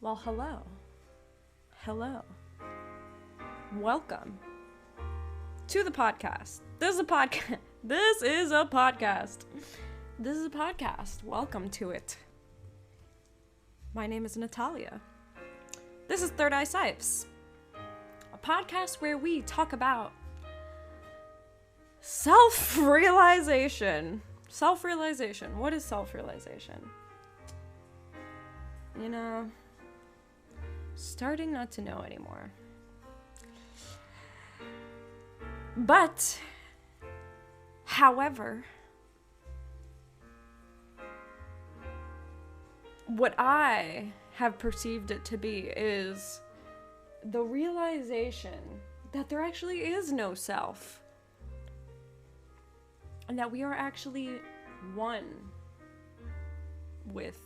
Well, hello. Hello. Welcome to the podcast. This is a podcast. This is a podcast. This is a podcast. Welcome to it. My name is Natalia. This is ThirdEyeCyphs, a podcast where we talk about self-realization. Self-realization. What is self-realization? You know, starting not to know anymore. But, however, what I have perceived it to be is the realization that there actually is no self. And that we are actually one with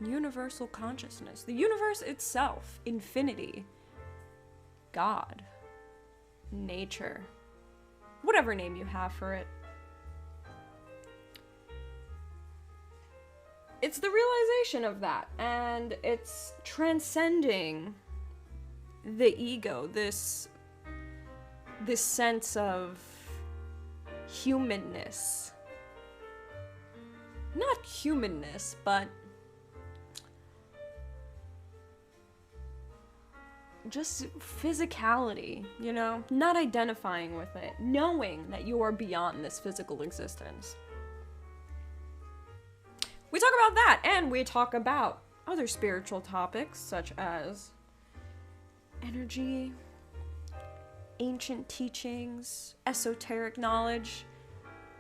universal consciousness. The universe itself, infinity, God, nature, whatever name you have for it. It's the realization of that, and it's transcending the ego, this sense of humanness. Not humanness, but just physicality, you know? Not identifying with it. Knowing that you are beyond this physical existence. We talk about that, and we talk about other spiritual topics, such as energy, ancient teachings, esoteric knowledge,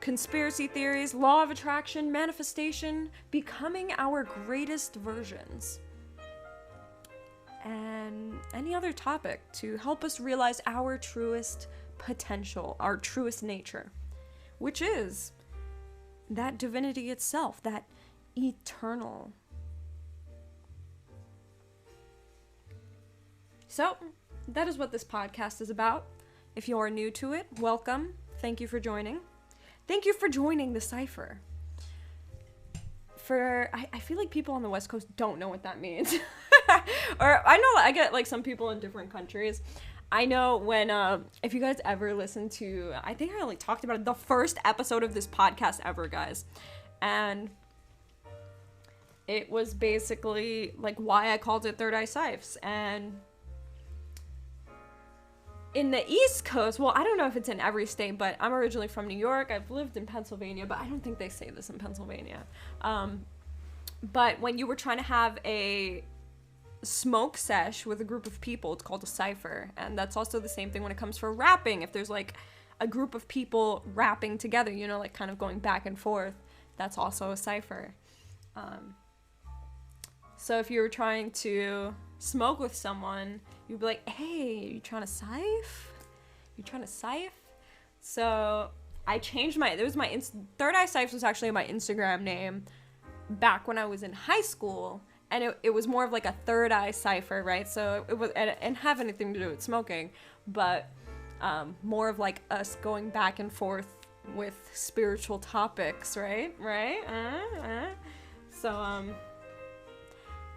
conspiracy theories, law of attraction, manifestation, becoming our greatest versions, and any other topic to help us realize our truest potential, our truest nature, which is that divinity itself, that eternal. So, that is what this podcast is about. If you are new to it, welcome. Thank you for joining. Thank you for joining the cipher. I feel like people on the West Coast don't know what that means. Or I know I get like some people in different countries. I know when, if you guys ever listen to, I think I only talked about it, the first episode of this podcast ever, guys. And it was basically like why I called it ThirdEyeCyphs. And in the East Coast, well, I don't know if it's in every state, but I'm originally from New York. I've lived in Pennsylvania, but I don't think they say this in Pennsylvania. But when you were trying to have a smoke sesh with a group of people, it's called a cipher. And that's also the same thing when it comes for rapping. If there's like a group of people rapping together, you know, like kind of going back and forth, that's also a cipher. So if you were trying to smoke with someone, you'd be like, hey, you trying to siph? You trying to siph? So I changed ThirdEyeCyphs was actually my Instagram name back when I was in high school, and it was more of like a third eye cipher, right? So it was, and have anything to do with smoking, but more of like us going back and forth with spiritual topics, right? So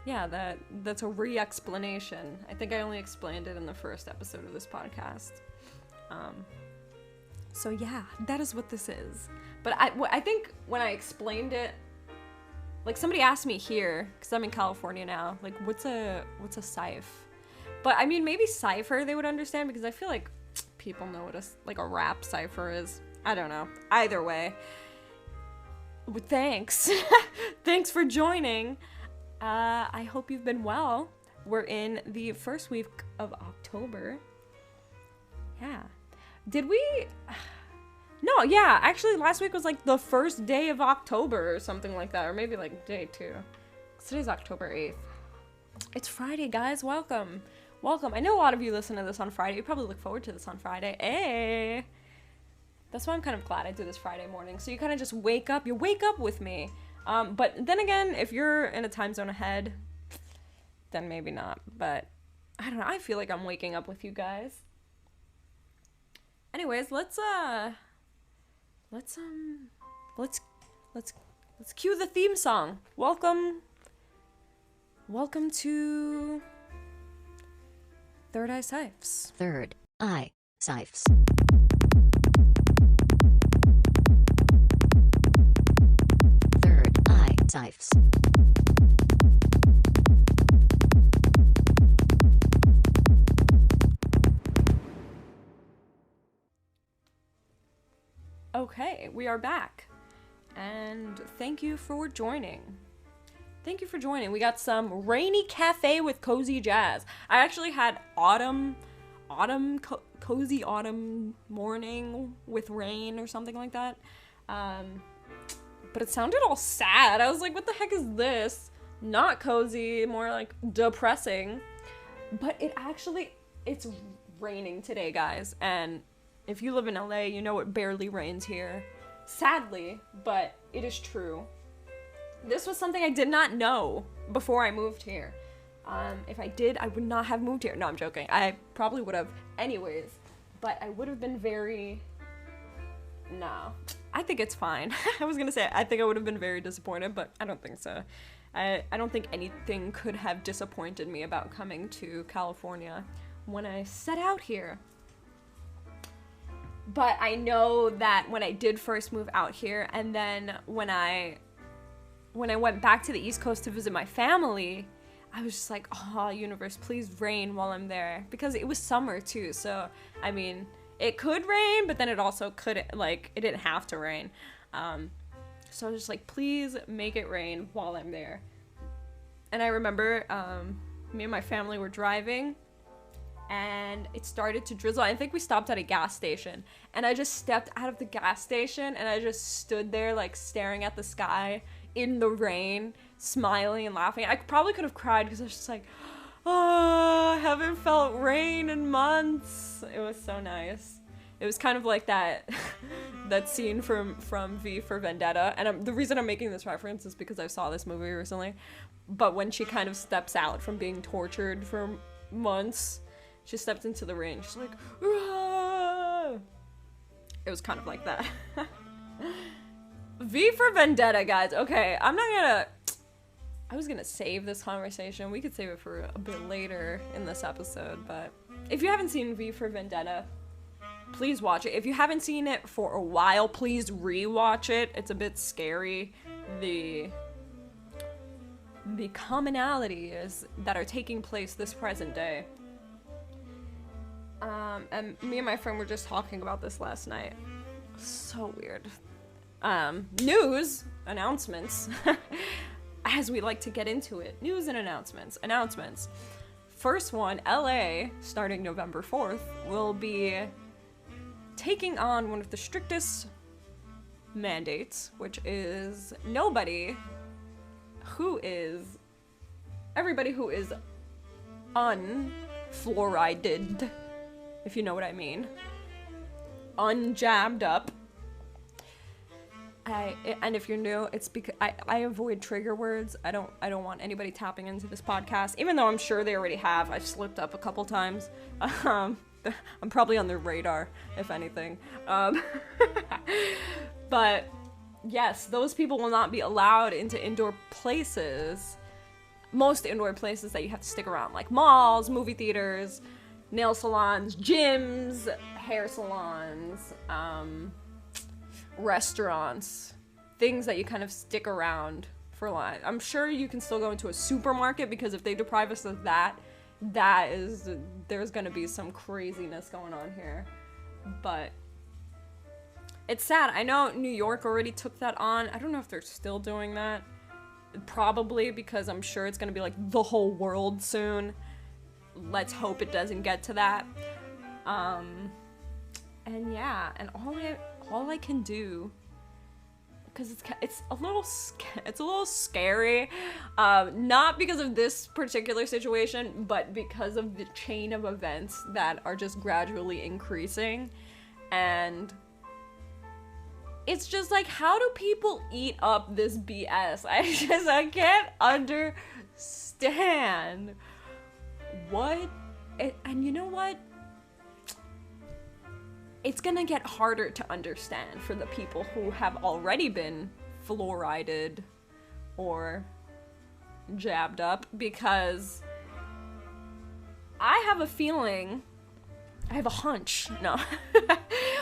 yeah, that's a re-explanation. I think I only explained it in the first episode of this podcast. So yeah, that is what this is. But I think when I explained it, like somebody asked me here, because I'm in California now, like what's a ciph? But I mean, maybe cipher they would understand, because I feel like people know what a rap cipher is. I don't know. Either way, thanks. Thanks for joining. I hope you've been well. We're in the first week of October. Yeah. Did we? No, yeah. Actually, last week was like the first day of October or something like that. Or maybe like day 2. Today's October 8th. It's Friday, guys. Welcome. Welcome. I know a lot of you listen to this on Friday. You probably look forward to this on Friday. Hey. That's why I'm kind of glad I do this Friday morning. So you kind of just wake up. You wake up with me. But then again, if you're in a time zone ahead, then maybe not. But I don't know. I feel like I'm waking up with you guys. Anyways, let's cue the theme song. Welcome Welcome to ThirdEyeCyphs. ThirdEyeCyphs. ThirdEyeCyphs. Okay, we are back. And thank you for joining. Thank you for joining. We got some rainy cafe with cozy jazz. I actually had cozy autumn morning with rain or something like that. But it sounded all sad. I was like, what the heck is this? Not cozy, more like depressing. But it's raining today, guys. And if you live in LA, you know it barely rains here. Sadly, but it is true. This was something I did not know before I moved here. If I did, I would not have moved here. No, I'm joking. I probably would have anyways. But I would have been very... No. I think it's fine. I was gonna say, I think I would have been very disappointed, but I don't think so. I don't think anything could have disappointed me about coming to California when I set out here. But I know that when I did first move out here, and then when I went back to the East Coast to visit my family, I was just like, oh, universe, please rain while I'm there. Because it was summer too, so, I mean, it could rain, but then it also couldn't, like, it didn't have to rain. So I was just like, please make it rain while I'm there. And I remember me and my family were driving, and it started to drizzle. I think we stopped at a gas station, and I just stepped out of the gas station, and I just stood there, like, staring at the sky in the rain, smiling and laughing. I probably could have cried because I was just like, oh, I haven't felt rain in months. It was so nice. It was kind of like that that scene from V for Vendetta. And the reason I'm making this reference is because I saw this movie recently. But when she kind of steps out from being tortured for months, she steps into the rain. She's like, ah! It was kind of like that. V for Vendetta, guys. Okay, I was gonna save this conversation. We could save it for a bit later in this episode, but if you haven't seen V for Vendetta, please watch it. If you haven't seen it for a while, please rewatch it. It's a bit scary. The commonalities that are taking place this present day. And me and my friend were just talking about this last night. So weird. News announcements. As we like to get into it. News and announcements. First one, LA, starting November 4th, will be taking on one of the strictest mandates, which is everybody who is unfluoridated, if you know what I mean, unjabbed up. And if you're new, it's because I avoid trigger words. I don't want anybody tapping into this podcast, even though I'm sure they already have. I've slipped up a couple times. I'm probably on their radar, if anything. But yes, those people will not be allowed into indoor places. Most indoor places that you have to stick around, like malls, movie theaters, nail salons, gyms, hair salons, restaurants, things that you kind of stick around for life. I'm sure you can still go into a supermarket, because if they deprive us of that, there's gonna be some craziness going on here. But it's sad. I know New York already took that on. I don't know if they're still doing that. Probably, because I'm sure it's gonna be like the whole world soon. Let's hope it doesn't get to that. And yeah, and all I can do, because it's a little scary, not because of this particular situation, but because of the chain of events that are just gradually increasing. And it's just like, how do people eat up this BS? I can't understand and you know what? It's gonna get harder to understand for the people who have already been fluoridated or jabbed up because I have a feeling, I have a hunch. No.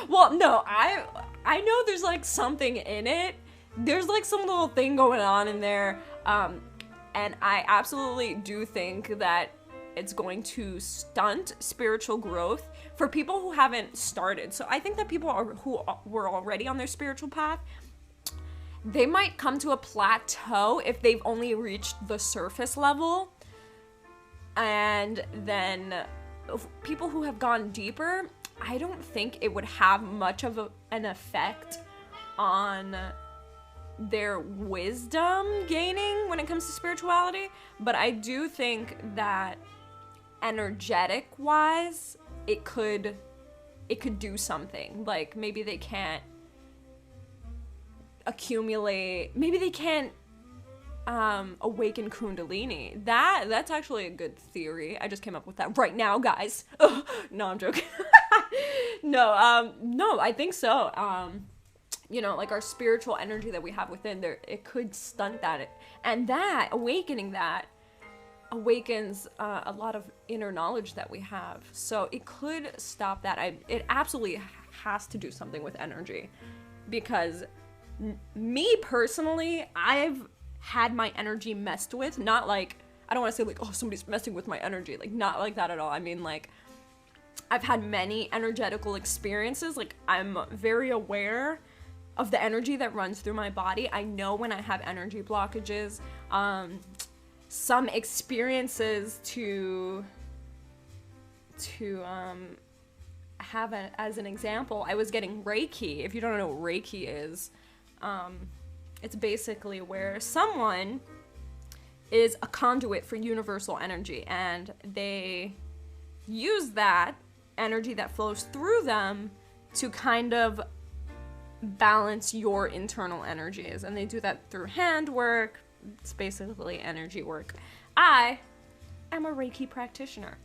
Well, no, I know there's like something in it. There's like some little thing going on in there. And I absolutely do think that it's going to stunt spiritual growth for people who haven't started. So I think that people who were already on their spiritual path, they might come to a plateau if they've only reached the surface level. And then people who have gone deeper, I don't think it would have much of an effect on their wisdom gaining when it comes to spirituality. But I do think that energetic wise, it could do something. Like maybe they can't accumulate, maybe they can't awaken Kundalini. That's actually a good theory. I just came up with that right now, guys. No, I'm joking. No, I think so. You know, like our spiritual energy that we have within there, it could stunt that. And that, awakening that, awakens a lot of inner knowledge that we have. So it could stop that. It absolutely has to do something with energy. Because me personally, I've had my energy messed with. Not like, I don't want to say like, oh, somebody's messing with my energy. Like, not like that at all. I mean, like, I've had many energetical experiences. Like, I'm very aware of the energy that runs through my body. I know when I have energy blockages. Some experiences to have as an example, I was getting Reiki. If you don't know what Reiki is, it's basically where someone is a conduit for universal energy, and they use that energy that flows through them to kind of balance your internal energies. And they do that through hand work. It's basically energy work. I am a Reiki practitioner.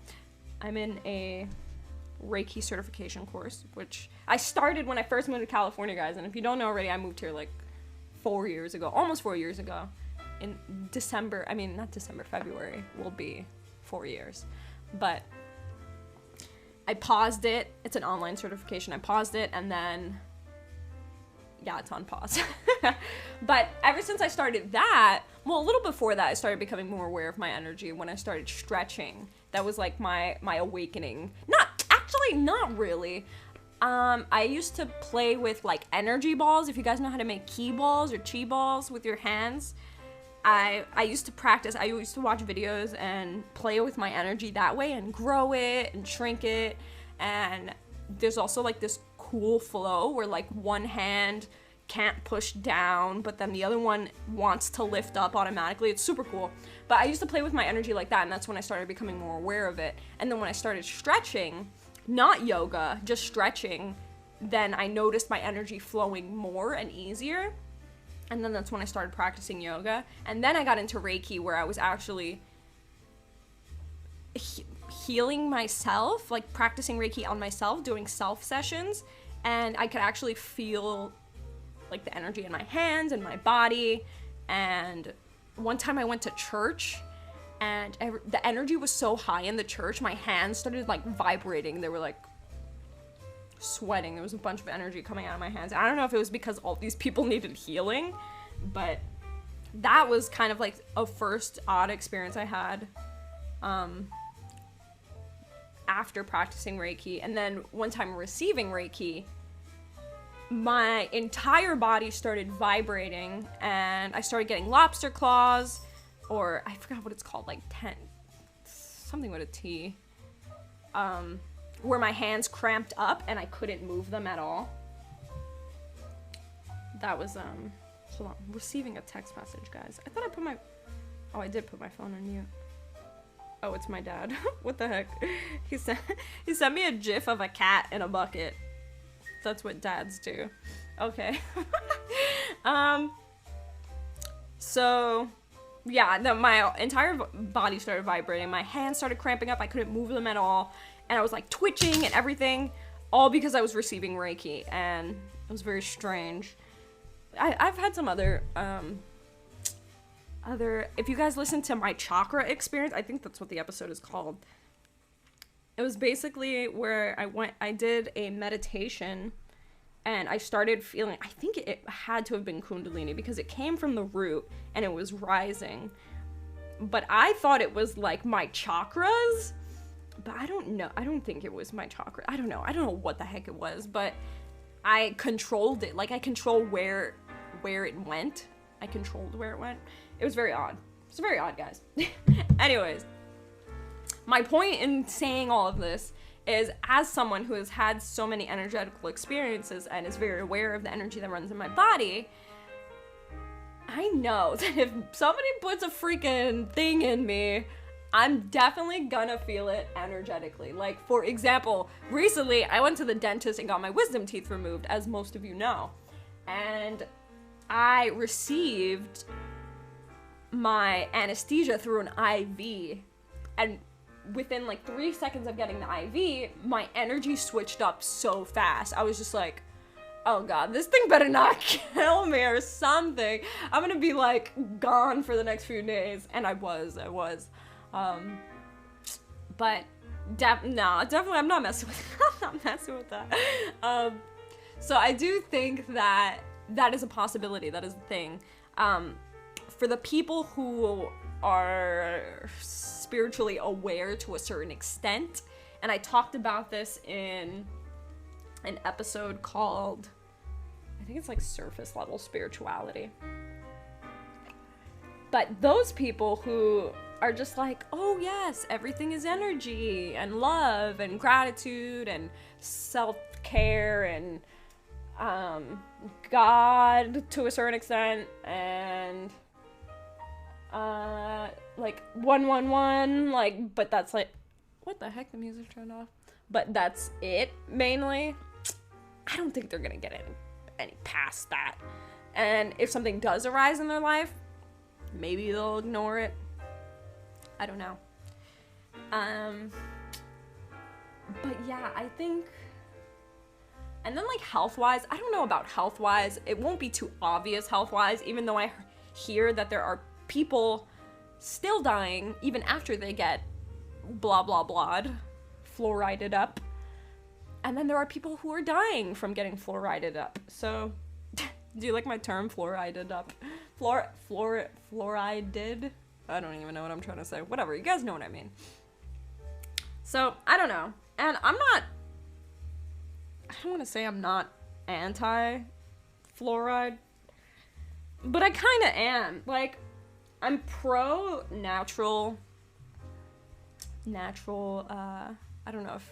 I'm in a Reiki certification course, which I started when I first moved to California, guys. And if you don't know already, I moved here like 4 years ago, almost 4 years ago. In February will be 4 years. But I paused it. It's an online certification. I paused it, and then, yeah, it's on pause. But ever since I started that, well, a little before that, I started becoming more aware of my energy when I started stretching. That was like my awakening. Not really. I used to play with like energy balls. If you guys know how to make ki balls or chi balls with your hands, I used to practice. I used to watch videos and play with my energy that way and grow it and shrink it. And there's also like this cool flow where like one hand can't push down, but then the other one wants to lift up automatically. It's super cool. But I used to play with my energy like that, and that's when I started becoming more aware of it. And then when I started stretching, not yoga, just stretching, then I noticed my energy flowing more and easier. And then that's when I started practicing yoga. And then I got into Reiki, where I was actually healing myself, like practicing Reiki on myself, doing self sessions. And I could actually feel like the energy in my hands and my body. And one time I went to church, and the energy was so high in the church, my hands started like vibrating. They were like sweating. There was a bunch of energy coming out of my hands. I don't know if it was because all these people needed healing, but that was kind of like a first odd experience I had after practicing Reiki. And then one time receiving Reiki, my entire body started vibrating, and I started getting lobster claws, or I forgot what it's called, like something with a T, where my hands cramped up and I couldn't move them at all. That was, hold on, receiving a text message, guys. I thought I did put my phone on mute. Oh, it's my dad. What the heck? He sent me a gif of a cat in a bucket. That's what dads do. Okay. So, yeah, my entire body started vibrating. My hands started cramping up. I couldn't move them at all. And I was like twitching and everything, all because I was receiving Reiki. And it was very strange. I've had some other if you guys listen to my chakra experience, I think that's what the episode is called. It was basically where I did a meditation and I started feeling, I think it had to have been Kundalini because it came from the root and it was rising. But I thought it was like my chakras, but I don't know. I don't think it was my chakra. I don't know what the heck it was, but I controlled it. Like I control where it went. I controlled where it went. It was very odd. It's very odd, guys. Anyways, my point in saying all of this is, as someone who has had so many energetical experiences and is very aware of the energy that runs in my body, I know that if somebody puts a freaking thing in me, I'm definitely gonna feel it energetically. Like, for example, recently I went to the dentist and got my wisdom teeth removed, as most of you know. And I received my anesthesia through an IV. And within like 3 seconds of getting the IV, my energy switched up so fast. I was just like, oh god, this thing better not kill me or something. I'm gonna be like gone for the next few days. And I was. But definitely I'm not messing with that. So I do think that is a possibility. That is a thing. For the people who are spiritually aware to a certain extent, and I talked about this in an episode called, I think it's like surface level spirituality. But those people who are just like, oh yes, everything is energy and love and gratitude and self-care and God to a certain extent, and like 111, like, but that's like, what the heck, the music turned off, but that's it mainly. I don't think they're gonna get any past that. And if something does arise in their life, maybe they'll ignore it. I don't know. But yeah, I think, and then like health-wise, I don't know about health-wise. It won't be too obvious health-wise, even though I hear that there are people still dying even after they get blah blah blah'd, fluorided up. And then there are people who are dying from getting fluorided up. So, do you like my term, fluorided up? Fluorided? I don't even know what I'm trying to say. Whatever, you guys know what I mean. So, I don't know. And I don't want to say I'm not anti-fluoride, but I kind of am. Like, I'm pro-natural, I don't know if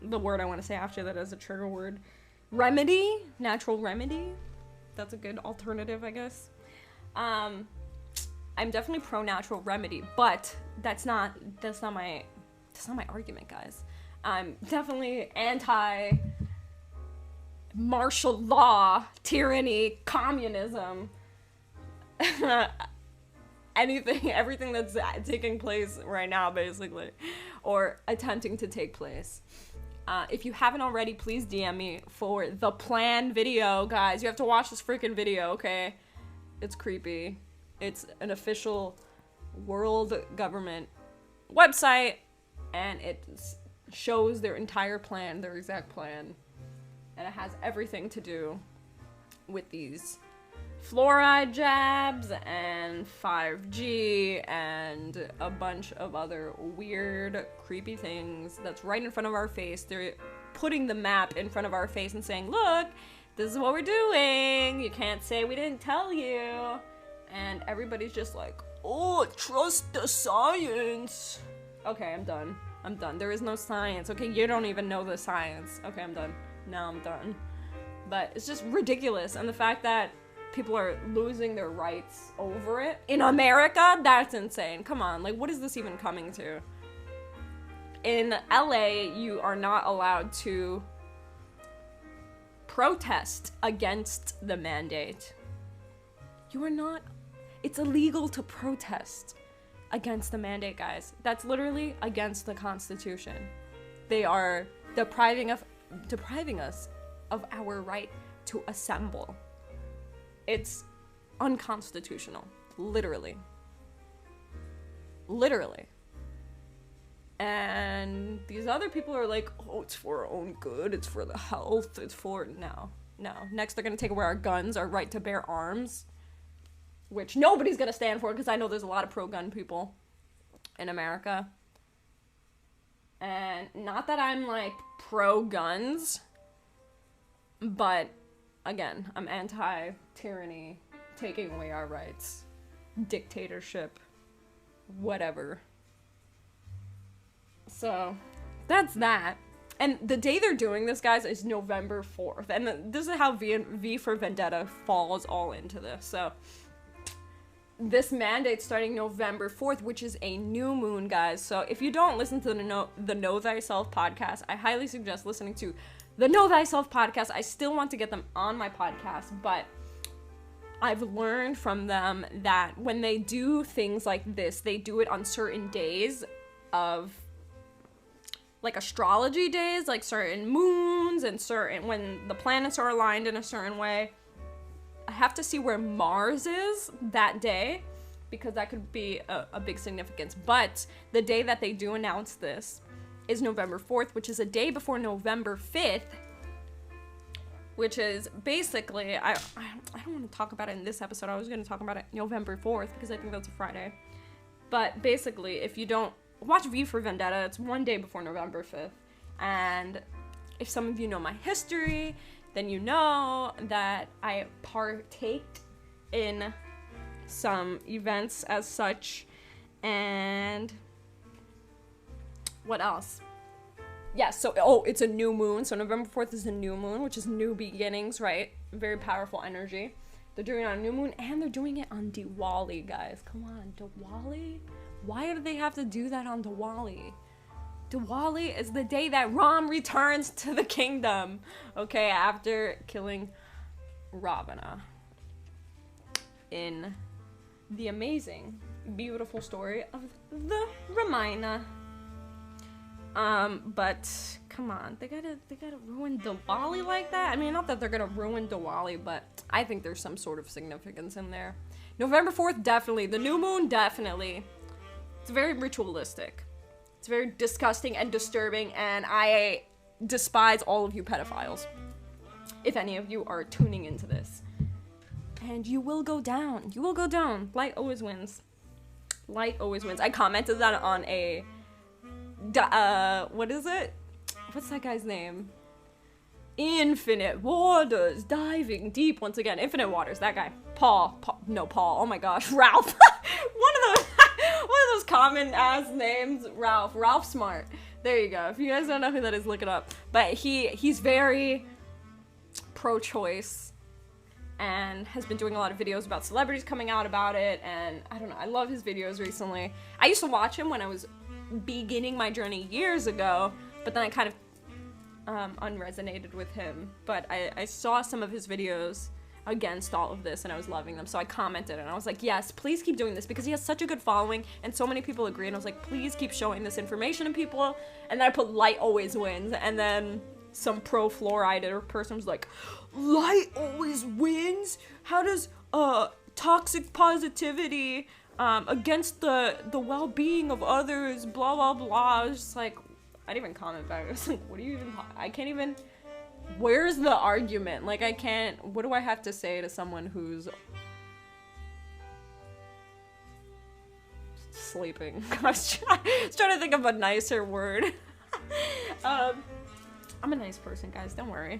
the word I want to say after that is a trigger word. Natural remedy. That's a good alternative, I guess. I'm definitely pro-natural remedy, but that's not my argument, guys. I'm definitely anti martial law, tyranny, communism, everything that's taking place right now, basically, or attempting to take place. If you haven't already, please DM me for the plan video, guys. You have to watch this freaking video, okay? It's creepy. It's an official world government website, and it shows their entire plan, their exact plan, and it has everything to do with these fluoride jabs and 5G and a bunch of other weird, creepy things that's right in front of our face. They're putting the map in front of our face and saying, look, this is what we're doing. You can't say we didn't tell you. And everybody's just like, oh, trust the science. Okay, I'm done. There is no science. Okay, you don't even know the science. Okay, I'm done. Now I'm done. But it's just ridiculous. And the fact that people are losing their rights over it in America, that's insane. Come on, like, what is this even coming to? In LA, you are not allowed to protest against the mandate. You are not. It's illegal to protest against the mandate, guys. That's literally against the Constitution. They are depriving us of our right to assemble. It's unconstitutional, literally. Literally. And these other people are like, oh, it's for our own good, it's for the health, it's for... No. Next, they're gonna take away our guns, our right to bear arms, which nobody's gonna stand for, because I know there's a lot of pro-gun people in America. And not that I'm, like, pro-guns, but, again, I'm anti-tyranny, taking away our rights, dictatorship, whatever. So, that's that. And the day they're doing this, guys, is November 4th. And this is how V for Vendetta falls all into this. So, this mandate's starting November 4th, which is a new moon, guys. So, if you don't listen to the Know Thyself podcast, I highly suggest listening to the Know Thyself podcast. I still want to get them on my podcast, but I've learned from them that when they do things like this, they do it on certain days of, like, astrology days, like certain moons and certain, when the planets are aligned in a certain way. I have to see where Mars is that day, because that could be a big significance. But the day that they do announce this is November 4th, which is a day before November 5th, which is basically, I don't want to talk about it in this episode. I was going to talk about it November 4th, because I think that's a Friday. But basically, if you don't watch V for Vendetta, it's one day before November 5th. And if some of you know my history, then you know that I partaked in some events as such. And what else? Yeah, so, it's a new moon. So November 4th is a new moon, which is new beginnings, right? Very powerful energy. They're doing it on a new moon, and they're doing it on Diwali, guys. Come on, Diwali? Why do they have to do that on Diwali? Diwali is the day that Ram returns to the kingdom, okay, after killing Ravana in the amazing, beautiful story of the Ramayana. But come on, they gotta ruin Diwali like that? I mean, not that they're gonna ruin Diwali, but I think there's some sort of significance in there. November 4th, definitely. The new moon, definitely. It's very ritualistic. It's very disgusting and disturbing, and I despise all of you pedophiles. If any of you are tuning into this. And you will go down. You will go down. Light always wins. Light always wins. I commented that on a... what is it? What's that guy's name? Infinite Waters, diving deep once again. Infinite Waters, that guy. Paul. Oh my gosh, Ralph. one of those common ass names. Ralph Smart. There you go. If you guys don't know who that is, look it up. But he's very pro-choice and has been doing a lot of videos about celebrities coming out about it, and I don't know, I love his videos recently. I used to watch him when I was beginning my journey years ago, but then I kind of unresonated with him. But I saw some of his videos against all of this, and I was loving them, so I commented, and I was like, yes, please keep doing this, because he has such a good following, and so many people agree, and I was like, please keep showing this information to people. And then I put light always wins, and then some pro-fluoride person was like, light always wins? How does toxic positivity against the well-being of others, blah blah blah. I was just like, I didn't even comment back. I was like, what do you even, I can't even, where's the argument? Like, I can't, what do I have to say to someone who's sleeping? I was trying to think of a nicer word. I'm a nice person, guys, don't worry.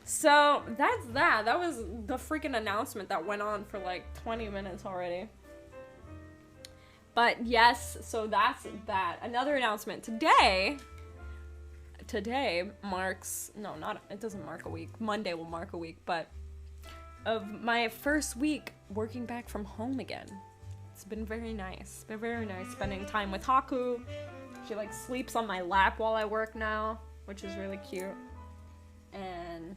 So, that's that. That was the freaking announcement that went on for like 20 minutes already. But yes, so that's that. Another announcement. Today marks, no, not, it doesn't mark a week. Monday will mark a week, but of my first week working back from home again. It's been very nice. Spending time with Haku. She like sleeps on my lap while I work now, which is really cute. And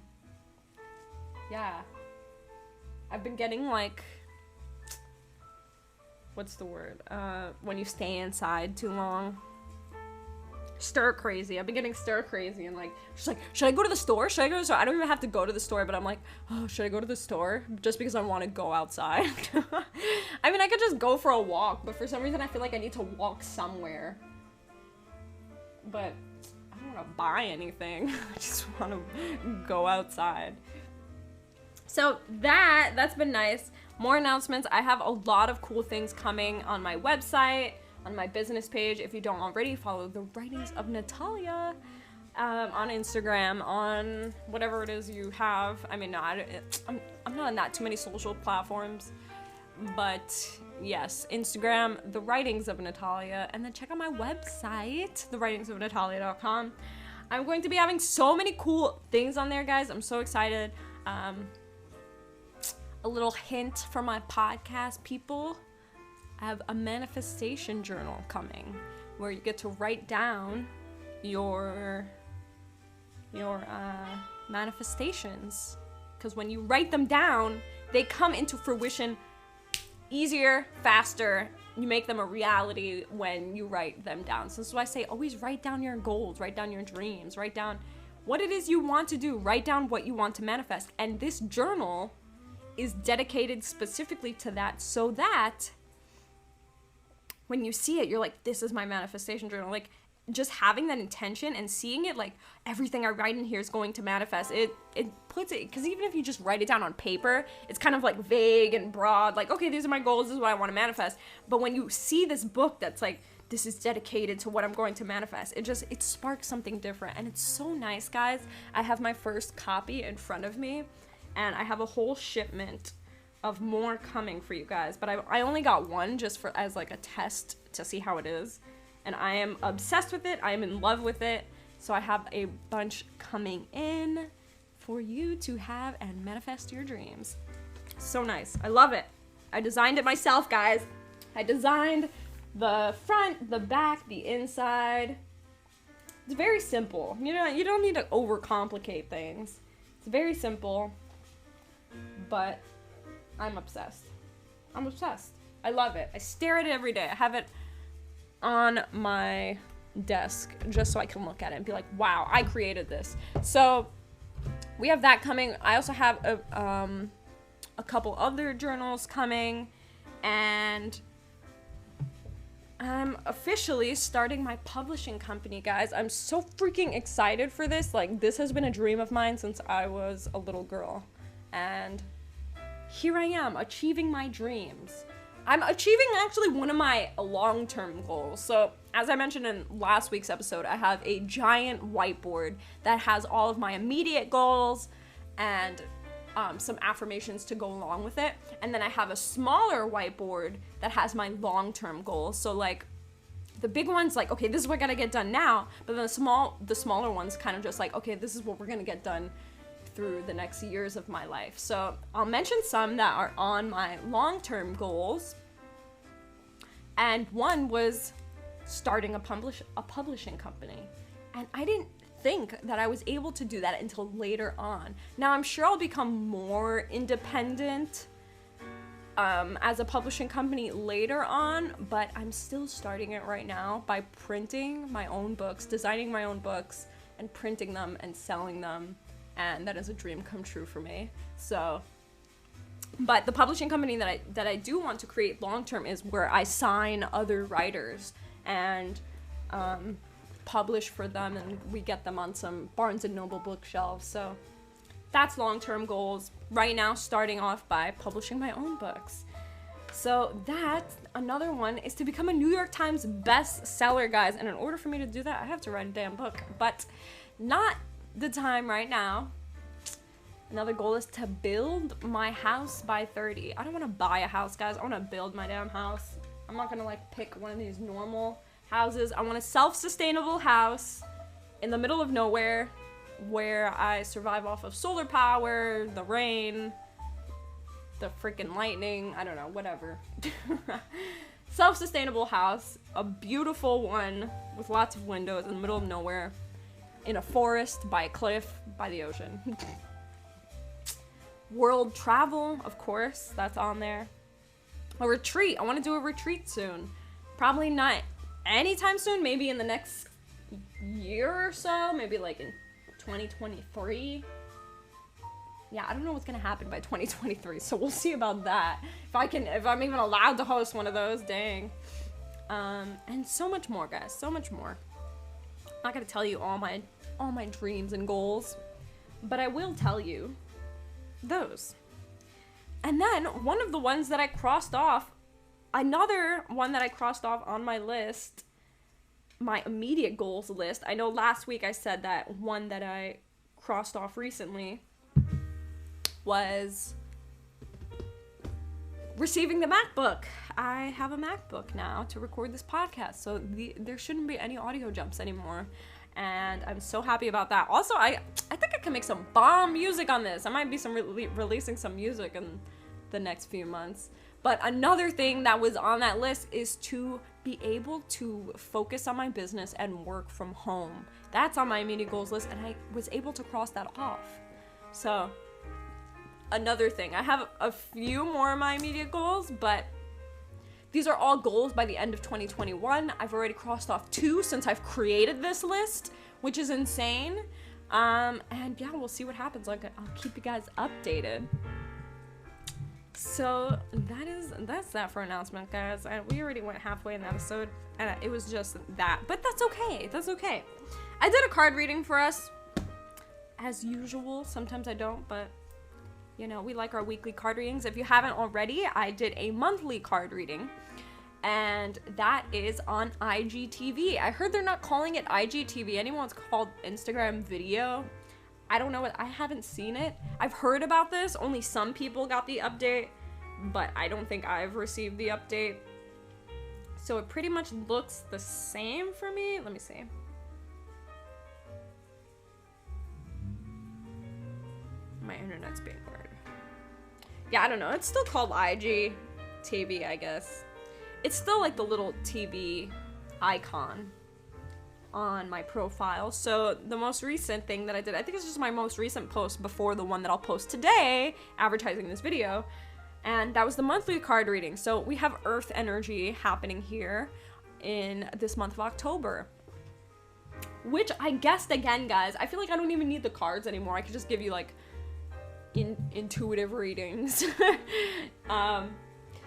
yeah, I've been getting like, what's the word? When you stay inside too long. stir crazy. I've been getting stir crazy and like, she's like, should I go to the store? Should I go to the store? I don't even have to go to the store, but I'm like, oh, should I go to the store? Just because I want to go outside. I mean, I could just go for a walk, but for some reason I feel like I need to walk somewhere. But I don't want to buy anything. I just want to go outside. So that's been nice. More announcements. I have a lot of cool things coming on my website, on my business page. If you don't already, follow The Writings of Natalia on Instagram, on whatever it is you have. I mean, no, I'm not on that too many social platforms, but yes, Instagram, The Writings of Natalia, and then check out my website, thewritingsofnatalia.com. I'm going to be having so many cool things on there, guys. I'm so excited. A little hint for my podcast people. I have a manifestation journal coming where you get to write down your manifestations, because when you write them down, they come into fruition easier, faster. You make them a reality when you write them down. So this is why I say always write down your goals, write down your dreams, write down what it is you want to do, write down what you want to manifest. And this journal is dedicated specifically to that, so that when you see it, you're like, this is my manifestation journal. Like, just having that intention and seeing it, like, everything I write in here is going to manifest. It puts it, because even if you just write it down on paper, it's kind of like vague and broad, like, okay, these are my goals, this is what I want to manifest. But when you see this book that's like, this is dedicated to what I'm going to manifest, it sparks something different. And it's so nice, guys. I have my first copy in front of me, and I have a whole shipment of more coming for you guys. But I only got one just as like a test to see how it is. And I am obsessed with it. I am in love with it. So I have a bunch coming in for you to have and manifest your dreams. So nice. I love it. I designed it myself, guys. I designed the front, the back, the inside. It's very simple. You don't need to overcomplicate things. It's very simple. But I'm obsessed. I'm obsessed. I love it. I stare at it every day. I have it on my desk just so I can look at it and be like, wow, I created this. So we have that coming. I also have a couple other journals coming, and I'm officially starting my publishing company, guys. I'm so freaking excited for this. Like, this has been a dream of mine since I was a little girl. And here I am, achieving my dreams. I'm achieving actually one of my long-term goals. So, as I mentioned in last week's episode, I have a giant whiteboard that has all of my immediate goals and some affirmations to go along with it. And then I have a smaller whiteboard that has my long-term goals. So, like, the big one's like, okay, this is what I gotta get done now. But then the smaller one's kind of just like, okay, this is what we're gonna get done through the next years of my life. So I'll mention some that are on my long-term goals. And one was starting a publishing company. And I didn't think that I was able to do that until later on. Now I'm sure I'll become more independent as a publishing company later on, but I'm still starting it right now by printing my own books, designing my own books, and printing them and selling them. And that is a dream come true for me. So, but the publishing company that I do want to create long term is where I sign other writers and publish for them, and we get them on some Barnes and Noble bookshelves. So that's long term goals. Right now, starting off by publishing my own books. So that's another one, is to become a New York Times bestseller, guys. And in order for me to do that, I have to write a damn book. But not the time right now. Another goal is to build my house by 30. I don't want to buy a house, guys. I want to build my damn house. I'm not gonna like pick one of these normal houses. I want a self-sustainable house in the middle of nowhere where I survive off of solar power, the rain, the freaking lightning, I don't know, whatever. Self-sustainable house, a beautiful one with lots of windows in the middle of nowhere, in a forest, by a cliff, by the ocean. World travel, of course, that's on there. A retreat. I want to do a retreat soon. Probably not anytime soon, maybe in the next year or so, maybe like in 2023. Yeah, I don't know what's gonna happen by 2023, so we'll see about that. If I'm even allowed to host one of those, dang. And so much more, guys, so much more. I'm not gonna tell you all my dreams and goals, but I will tell you those. And then one of the ones that I crossed off, another one that I crossed off on my list, my immediate goals list. I know last week I said that one that I crossed off recently was receiving the MacBook. I have a MacBook now to record this podcast, so there shouldn't be any audio jumps anymore, and I'm so happy about that. Also, I think I can make some bomb music on this. I might be releasing some music in the next few months. But another thing that was on that list is to be able to focus on my business and work from home. That's on my immediate goals list, and I was able to cross that off. So another thing, I have a few more of my immediate goals, but these are all goals by the end of 2021. I've already crossed off 2 since I've created this list, which is insane. And yeah, we'll see what happens. I'll keep you guys updated. So that's that for announcement, guys. We already went halfway in the episode, and it was just that, but that's okay. That's okay. I did a card reading for us, as usual. Sometimes I don't, but you know, we like our weekly card readings. If you haven't already, I did a monthly card reading, and that is on IGTV. I heard they're not calling it IGTV anymore. It's called Instagram Video. I don't know what, I haven't seen it. I've heard about this. Only some people got the update, but I don't think I've received the update. So it pretty much looks the same for me. Let me see. My internet's being weird. Yeah, I don't know. It's still called IGTV, I guess. It's still like the little TV icon on my profile. So the most recent thing that I did, I think it's just my most recent post before the one that I'll post today, advertising this video, and that was the monthly card reading. So we have Earth energy happening here in this month of October, which I guessed again, guys. I feel like I don't even need the cards anymore. I could just give you like intuitive readings.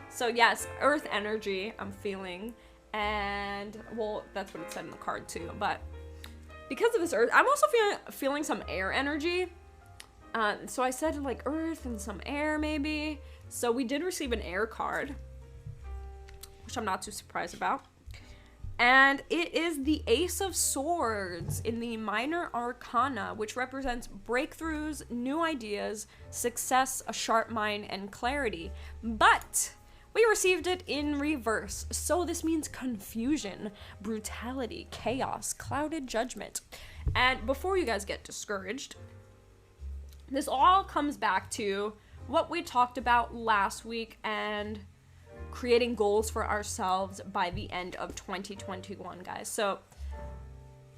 So yes, Earth energy I'm feeling. And well, that's what it said in the card too, but because of this Earth, I'm also feeling some air energy. So I said like Earth and some air maybe. So we did receive an air card, which I'm not too surprised about. And it is the Ace of Swords in the Minor Arcana, which represents breakthroughs, new ideas, success, a sharp mind, and clarity. But we received it in reverse, so this means confusion, brutality, chaos, clouded judgment. And before you guys get discouraged, this all comes back to what we talked about last week and creating goals for ourselves by the end of 2021, guys. So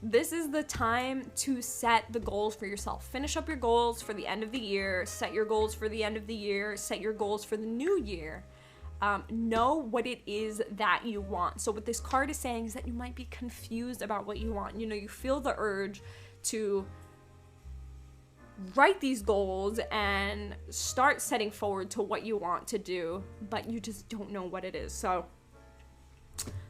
this is the time to set the goals for yourself. Finish up your goals for the end of the year, set your goals for the end of the year, set your goals for the new year. Know what it is that you want. So what this card is saying is that you might be confused about what you want. You know, you feel the urge to write these goals and start setting forward to what you want to do, but you just don't know what it is. So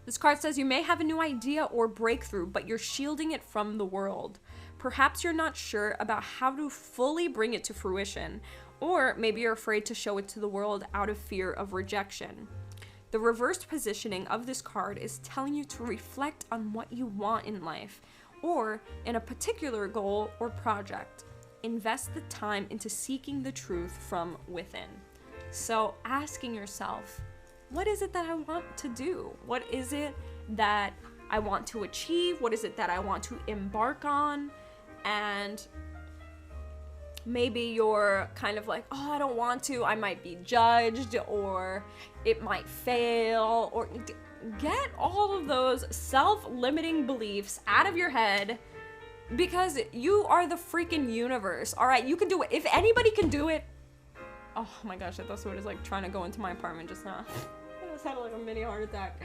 this card says you may have a new idea or breakthrough, but you're shielding it from the world. Perhaps you're not sure about how to fully bring it to fruition, or maybe you're afraid to show it to the world out of fear of rejection. The reversed positioning of this card is telling you to reflect on what you want in life, or in a particular goal or project. Invest the time into seeking the truth from within. So asking yourself, what is it that I want to do? What is it that I want to achieve? What is it that I want to embark on? And maybe you're kind of like, oh, I don't want to, I might be judged, or it might fail, or get all of those self-limiting beliefs out of your head, because you are the freaking universe. All right, you can do it. If anybody can do it, oh my gosh, I thought someone was like trying to go into my apartment just now. I just had like a mini heart attack.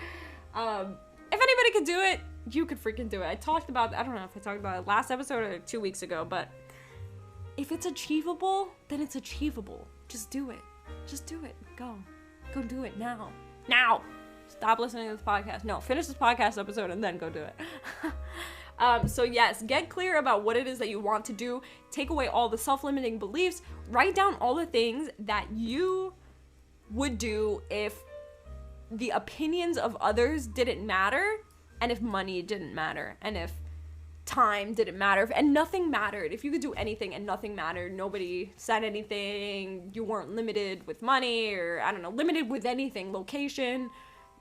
If anybody can do it, you could freaking do it. I don't know if I talked about it last episode or 2 weeks ago, but if it's achievable, then it's achievable. Just do it. Just do it. Go do it now. Stop listening to this podcast. No, finish this podcast episode and then go do it. So yes, get clear about what it is that you want to do. Take away all the self-limiting beliefs. Write down all the things that you would do if the opinions of others didn't matter, and if money didn't matter, and if time didn't matter, and nothing mattered. If you could do anything and nothing mattered, nobody said anything, you weren't limited with money, or I don't know, limited with anything, location,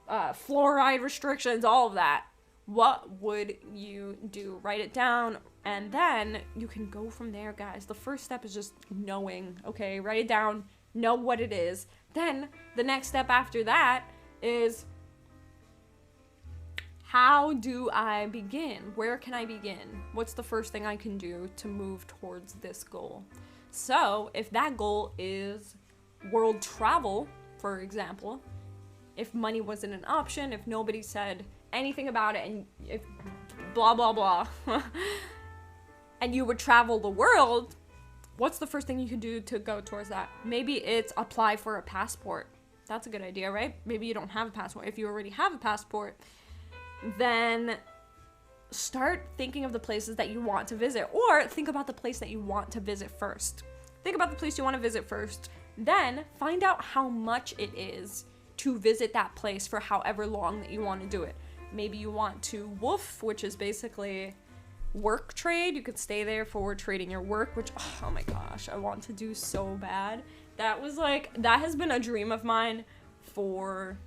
fluoride restrictions, all of that, what would you do? Write it down, and then you can go from there, guys. The first step is just knowing, okay? Write it down, know what it is. Then the next step after that is, how do I begin? Where can I begin? What's the first thing I can do to move towards this goal? So if that goal is world travel, for example, if money wasn't an option, if nobody said anything about it, and if blah, blah, blah, and you would travel the world, what's the first thing you could do to go towards that? Maybe it's apply for a passport. That's a good idea, right? Maybe you don't have a passport. If you already have a passport, then start thinking of the places that you want to visit, or think about the place that you want to visit first. Think about the place you want to visit first, then find out how much it is to visit that place for however long that you want to do it. Maybe you want to woof, which is basically work trade. You could stay there for trading your work, which, oh my gosh, I want to do so bad. That has been a dream of mine for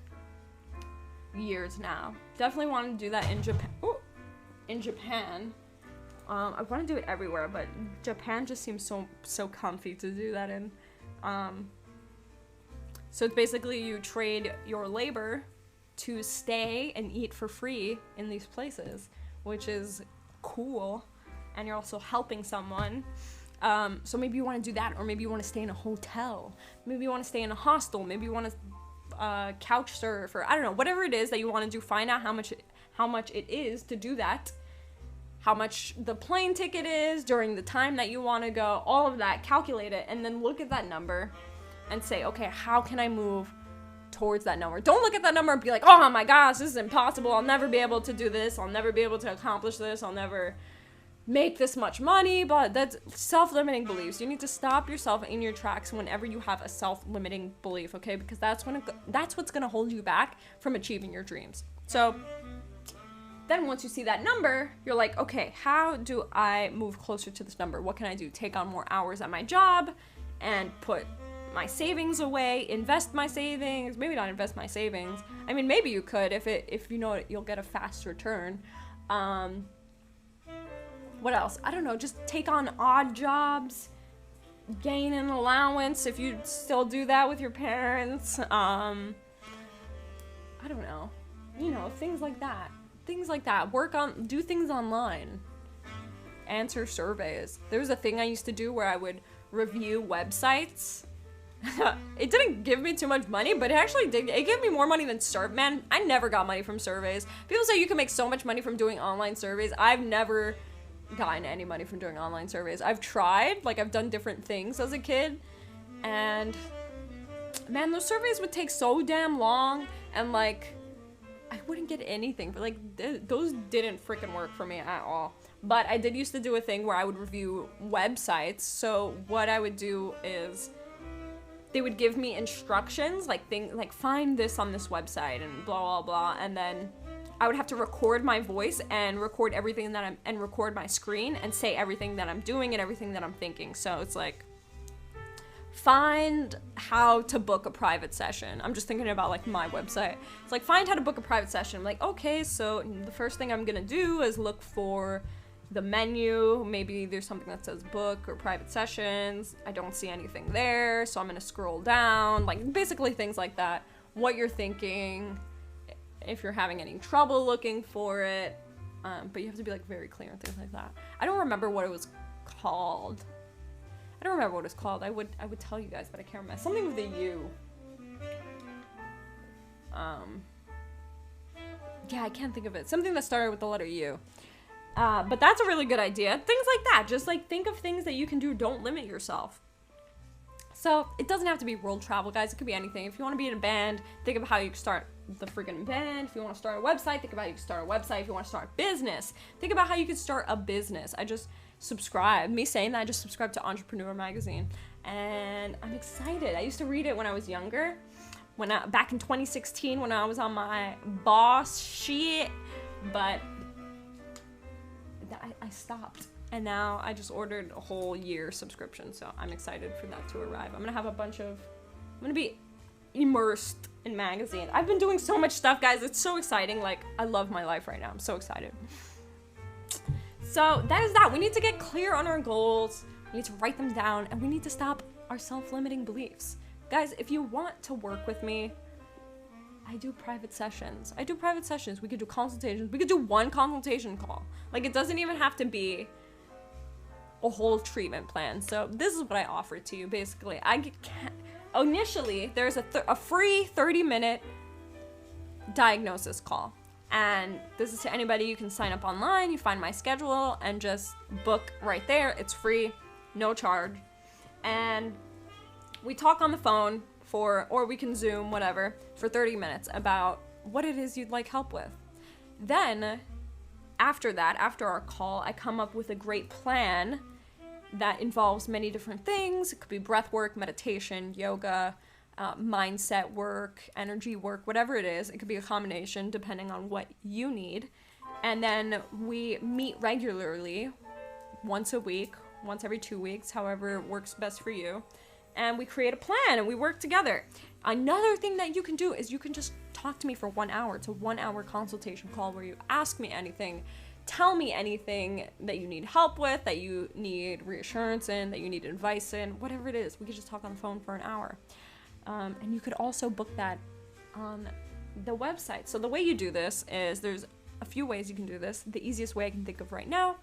years now. Definitely want to do that in Japan. Ooh, in Japan. I want to do it everywhere, but Japan just seems so comfy to do that in. So it's basically you trade your labor to stay and eat for free in these places, which is cool, and you're also helping someone. So maybe you want to do that, or maybe you want to stay in a hotel, maybe you want to stay in a hostel, maybe you want to couch surf, or I don't know, whatever it is that you want to do. Find out how much it is to do that, how much the plane ticket is during the time that you want to go, all of that, calculate it, and then look at that number and say, okay, how can I move towards that number? Don't look at that number and be like, oh my gosh, this is impossible, I'll never be able to do this, I'll never be able to accomplish this, I'll never make this much money. But that's self-limiting beliefs. You need to stop yourself in your tracks whenever you have a self-limiting belief, okay? Because that's what's gonna hold you back from achieving your dreams. So then once you see that number, you're like, okay, how do I move closer to this number? What can I do? Take on more hours at my job and put my savings away, invest my savings. Maybe not invest my savings. I mean, maybe you could if you know you'll get a fast return. What else? I don't know. Just take on odd jobs, gain an allowance if you still do that with your parents. I don't know. You know, things like that. Do things online. Answer surveys. There was a thing I used to do where I would review websites. It didn't give me too much money, but it actually did. It gave me more money than Man, I never got money from surveys. People say you can make so much money from doing online surveys. I've never gotten any money from doing online surveys. I've tried, I've done different things as a kid, and man, those surveys would take so damn long, and I wouldn't get anything. But those didn't freaking work for me at all. But I did used to do a thing where I would review websites. So what I would do is they would give me instructions, find this on this website and blah, blah, blah. And then I would have to record my voice and record everything and record my screen and say everything that I'm doing and everything that I'm thinking. So it's find how to book a private session. I'm just thinking about my website. It's find how to book a private session. I'm okay, so the first thing I'm gonna do is look for the menu. Maybe there's something that says book or private sessions. I don't see anything there, so I'm gonna scroll down. Basically things like that. What you're thinking, if you're having any trouble looking for it. But you have to be very clear and things like that. I don't remember what it was called. I would tell you guys, but I can't remember. Something with a U. Yeah, I can't think of it. Something that started with the letter U. But that's a really good idea. Things like that. Just like think of things that you can do. Don't limit yourself. So it doesn't have to be world travel, guys. It could be anything. If you want to be in a band, think of how you can start the freaking band. If you want to start a website, think about how you can start a website. If you want to start a business, think about how you can start a business. I just subscribed. Me saying that, I just subscribed to Entrepreneur Magazine. And I'm excited. I used to read it when I was younger. Back in 2016 when I was on my boss shit. But I stopped. And now I just ordered a whole year subscription, so I'm excited for that to arrive. I'm gonna be immersed in magazine. I've been doing so much stuff, guys. It's so exciting. Like, I love my life right now. I'm so excited. So that is that. We need to get clear on our goals. We need to write them down, and we need to stop our self-limiting beliefs. Guys, if you want to work with me, I do private sessions. We could do consultations. We could do one consultation call. Like, it doesn't even have to be a whole treatment plan. So this is what I offer to you. Basically, initially there's a free 30-minute diagnosis call, and this is to anybody. You can sign up online. You find my schedule and just book right there. It's free, no charge, and we talk on the phone or we can Zoom, whatever, for 30 minutes about what it is you'd like help with. Then after our call, I come up with a great plan that involves many different things. It could be breath work, meditation, yoga, mindset work, energy work, whatever it is. It could be a combination depending on what you need. And then we meet regularly, once a week, once every 2 weeks, however works best for you. And we create a plan and we work together. Another thing that you can do is you can just talk to me for 1 hour. It's a 1 hour consultation call where you ask me anything, tell me anything that you need help with, that you need reassurance in, that you need advice in, whatever it is. We could just talk on the phone for an hour. And you could also book that on the website. So the way you do this is, there's a few ways you can do this. The easiest way I can think of right now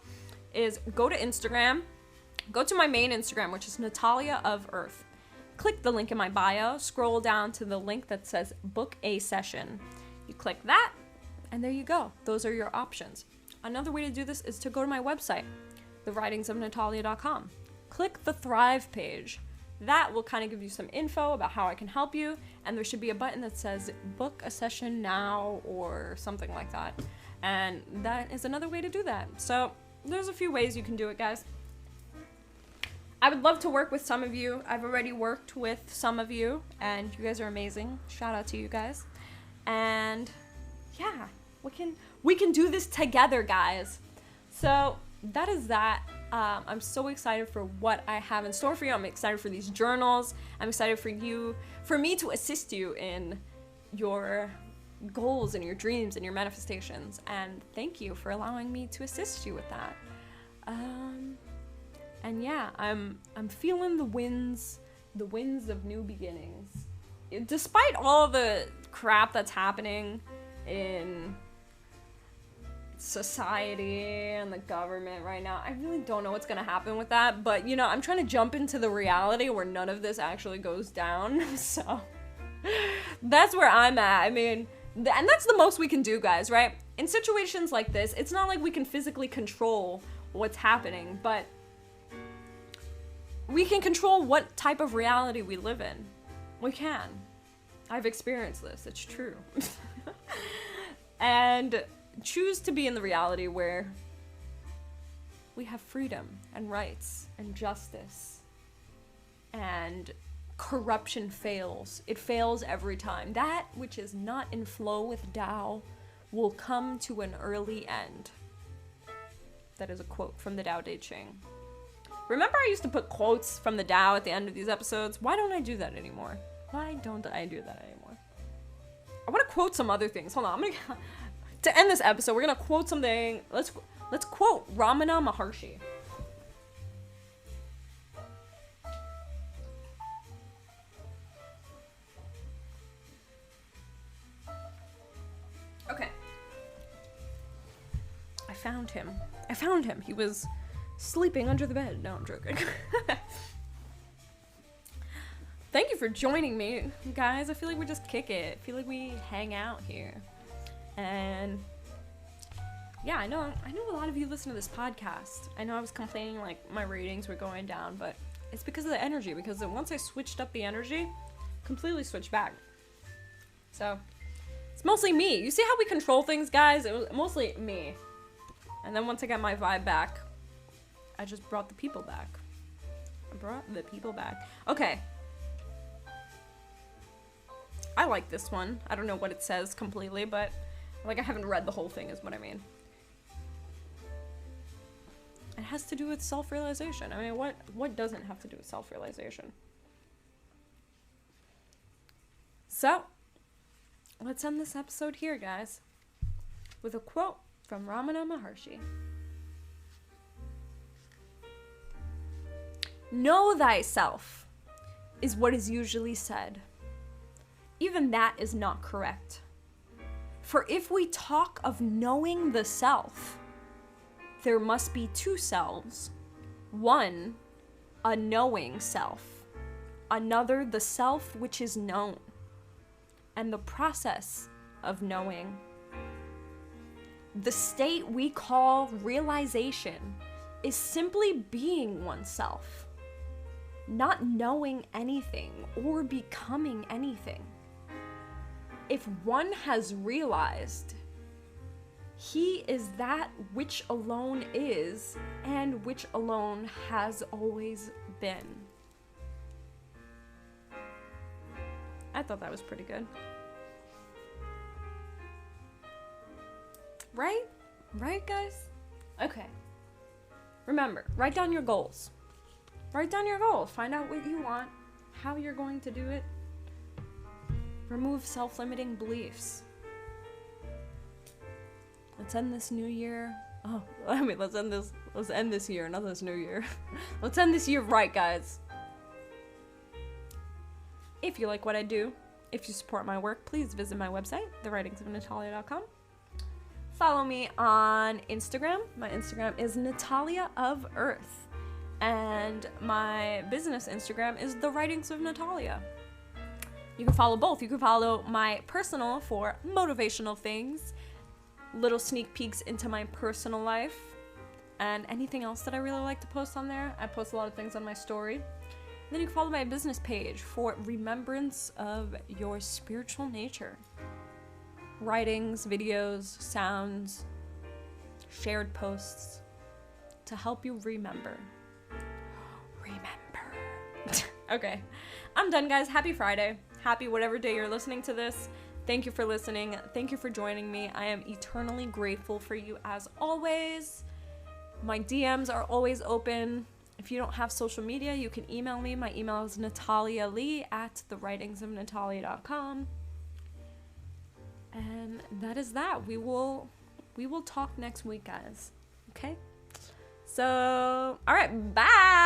is go to Instagram. Go to my main Instagram, which is Natalia of Earth. Click the link in my bio, scroll down to the link that says book a session. You click that, and there you go. Those are your options. Another way to do this is to go to my website, thewritingsofnatalia.com. Click the Thrive page. That will kind of give you some info about how I can help you, and there should be a button that says book a session now or something like that. And that is another way to do that. So there's a few ways you can do it, guys. I would love to work with some of you. I've already worked with some of you, and you guys are amazing. Shout out to you guys. And yeah, we can do this together, guys. So that is that. I'm so excited for what I have in store for you. I'm excited for these journals. I'm excited for me to assist you in your goals and your dreams and your manifestations. And thank you for allowing me to assist you with that. And yeah, I'm feeling the winds of new beginnings. Despite all the crap that's happening in society and the government right now, I really don't know what's gonna happen with that. But you know, I'm trying to jump into the reality where none of this actually goes down. So that's where I'm at. I mean, and that's the most we can do, guys, right? In situations like this, it's not like we can physically control what's happening, but we can control what type of reality we live in. We can. I've experienced this. It's true. And choose to be in the reality where we have freedom and rights and justice, and corruption fails. It fails every time. That which is not in flow with Tao will come to an early end. That is a quote from the Tao Te Ching. Remember I used to put quotes from the Tao at the end of these episodes? Why don't I do that anymore? I want to quote some other things. Hold on, to end this episode, we're gonna quote something. Let's quote Ramana Maharshi. Okay. I found him. He was sleeping under the bed. No, I'm joking. Thank you for joining me, guys. I feel like we just kick it. I feel like we hang out here. And yeah, I know a lot of you listen to this podcast. I know I was complaining like my ratings were going down, but it's because of the energy, because once I switched up the energy, completely switched back. So it's mostly me. You see how we control things, guys? It was mostly me. And then once I got my vibe back, I just brought the people back. I brought the people back. Okay. I like this one. I don't know what it says completely, but like I haven't read the whole thing is what I mean. It has to do with self-realization. I mean, what doesn't have to do with self-realization? So, let's end this episode here, guys, with a quote from Ramana Maharshi. Know thyself is what is usually said. Even that is not correct. For if we talk of knowing the self, there must be two selves. One, a knowing self. Another, the self which is known. And the process of knowing. The state we call realization is simply being oneself, not knowing anything or becoming anything. If one has realized, he is that which alone is and which alone has always been. I thought that was pretty good. Right? Right, guys? Okay. Remember, write down your goals. Write down your goals. Find out what you want, how you're going to do it. Remove self-limiting beliefs. Let's end this new year. Oh, I mean, let's end this year, not this new year. Let's end this year right, guys. If you like what I do, if you support my work, please visit my website, thewritingsofnatalia.com. Follow me on Instagram. My Instagram is Natalia of Earth. And my business Instagram is The Writings of Natalia. You can follow both. You can follow my personal for motivational things, little sneak peeks into my personal life, and anything else that I really like to post on there. I post a lot of things on my story. And then you can follow my business page for remembrance of your spiritual nature. Writings, videos, sounds, shared posts to help you remember. Okay, I'm done, guys. Happy Friday. Happy whatever day you're listening to this. Thank you for listening. Thank you for joining me. I am eternally grateful for you as always. My DMs are always open. If you don't have social media, you can email me. My email is natalialee@thewritingsofnatalia.com. And that is that. We will talk next week, guys. Okay? So, all right, bye.